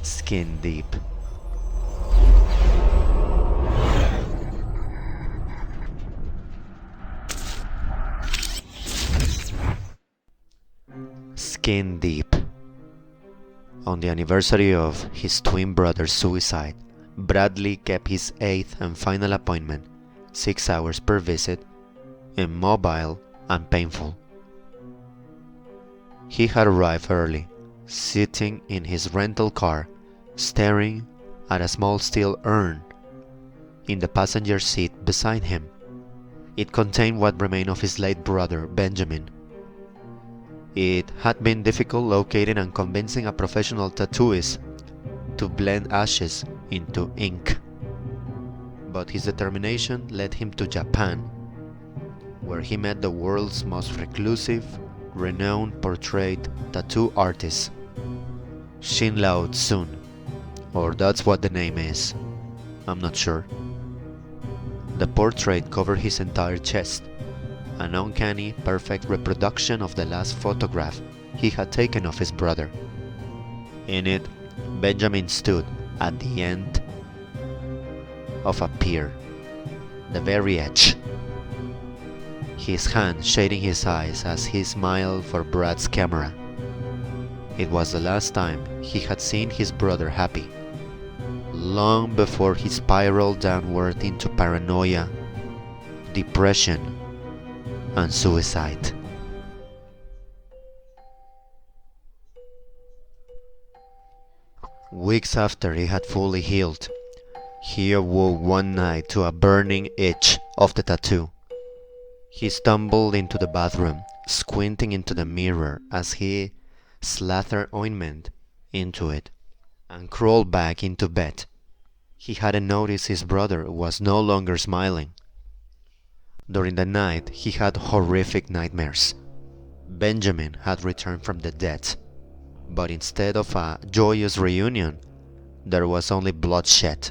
skin deep. Skin deep. On the anniversary of his twin brother's suicide, Bradley kept his 8th and final appointment, 6 hours per visit, immobile and painful. He had arrived early, sitting in his rental car, staring at a small steel urn in the passenger seat beside him. It contained what remained of his late brother, Benjamin. It had been difficult locating and convincing a professional tattooist to blend ashes into ink. But his determination led him to Japan, where he met the world's most reclusive, renowned portrait tattoo artist, Shin Lao Tsun, or that's what the name is. I'm not sure. The portrait covered his entire chest, an uncanny, perfect reproduction of the last photograph he had taken of his brother. In it, Benjamin stood at the end of a pier, the very edge, his hand shading his eyes as he smiled for Brad's camera. It was the last time he had seen his brother happy, long before he spiraled downward into paranoia, depression, and suicide. Weeks after he had fully healed, he awoke one night to a burning itch of the tattoo. He stumbled into the bathroom, squinting into the mirror as he slathered ointment into it and crawled back into bed. He hadn't noticed his brother was no longer smiling. During the night, he had horrific nightmares. Benjamin had returned from the dead, but instead of a joyous reunion, there was only bloodshed.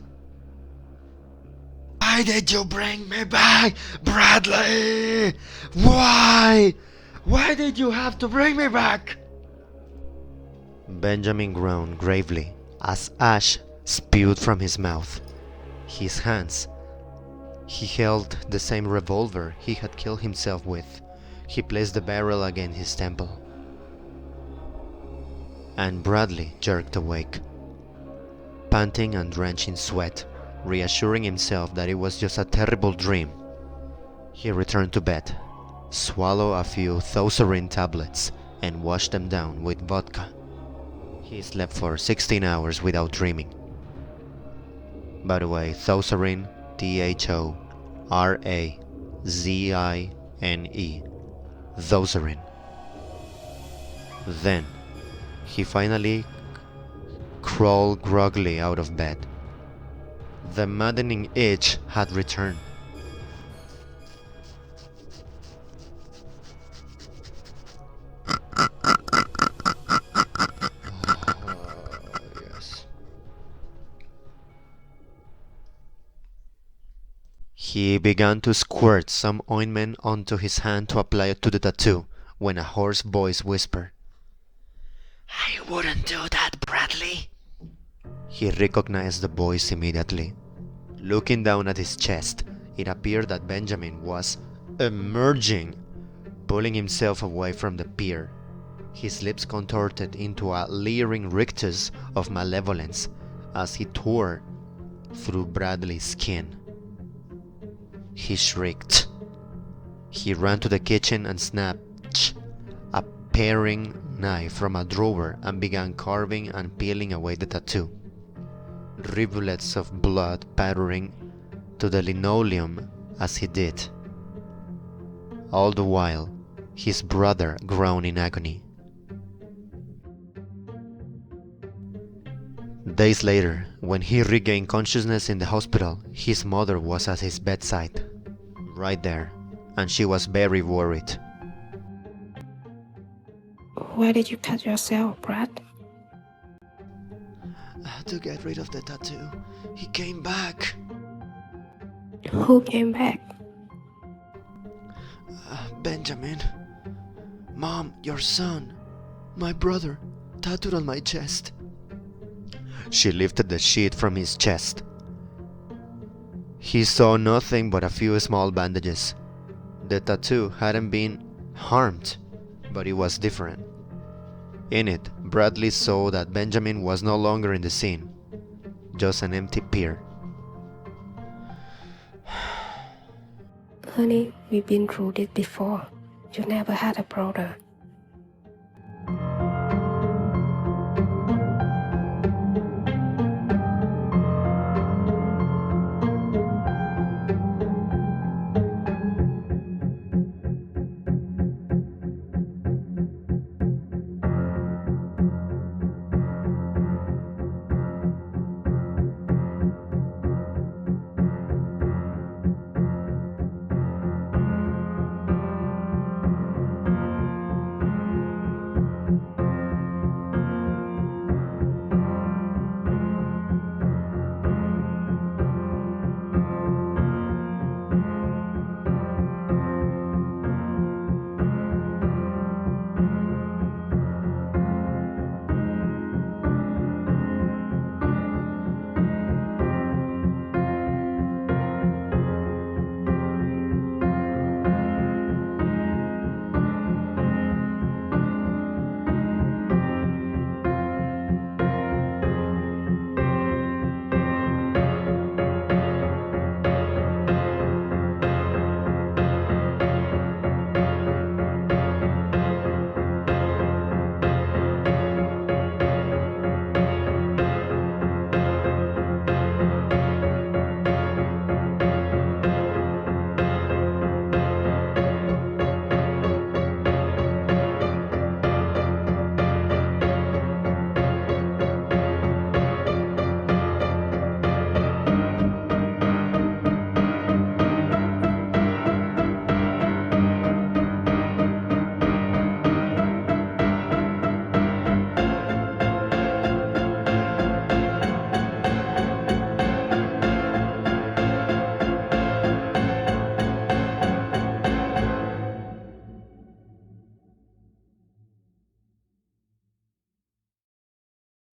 Why did you bring me back, Bradley? Why? Why did you have to bring me back? Benjamin groaned gravely as ash spewed from his mouth. His hands. He held the same revolver he had killed himself with. He placed the barrel against his temple. And Bradley jerked awake, panting and drenched in sweat, reassuring himself that it was just a terrible dream. He returned to bed, swallowed a few Thosarin tablets, and washed them down with vodka. He slept for 16 hours without dreaming. By the way, Thosarin, Thorazine, Thosarin. Then, he finally crawled groggily out of bed. The maddening itch had returned. Yes. He began to squirt some ointment onto his hand to apply it to the tattoo when a hoarse voice whispered, I wouldn't do that, Bradley. He recognized the voice immediately. Looking down at his chest, it appeared that Benjamin was emerging, pulling himself away from the pier, his lips contorted into a leering rictus of malevolence as he tore through Bradley's skin. He shrieked. He ran to the kitchen and snatched a paring knife from a drawer and began carving and peeling away the tattoo, rivulets of blood pattering to the linoleum as he did. All the while, his brother groaned in agony. Days later, when he regained consciousness in the hospital, his mother was at his bedside, right there, and she was very worried. Why did you cut yourself, Brad? To get rid of the tattoo. He came back. Who came back? Benjamin. Mom, your son. My brother. Tattooed on my chest. She lifted the sheet from his chest. He saw nothing but a few small bandages. The tattoo hadn't been harmed, but it was different. In it, Bradley saw that Benjamin was no longer in the scene, just an empty pier. Honey, we've been through this before. You never had a brother.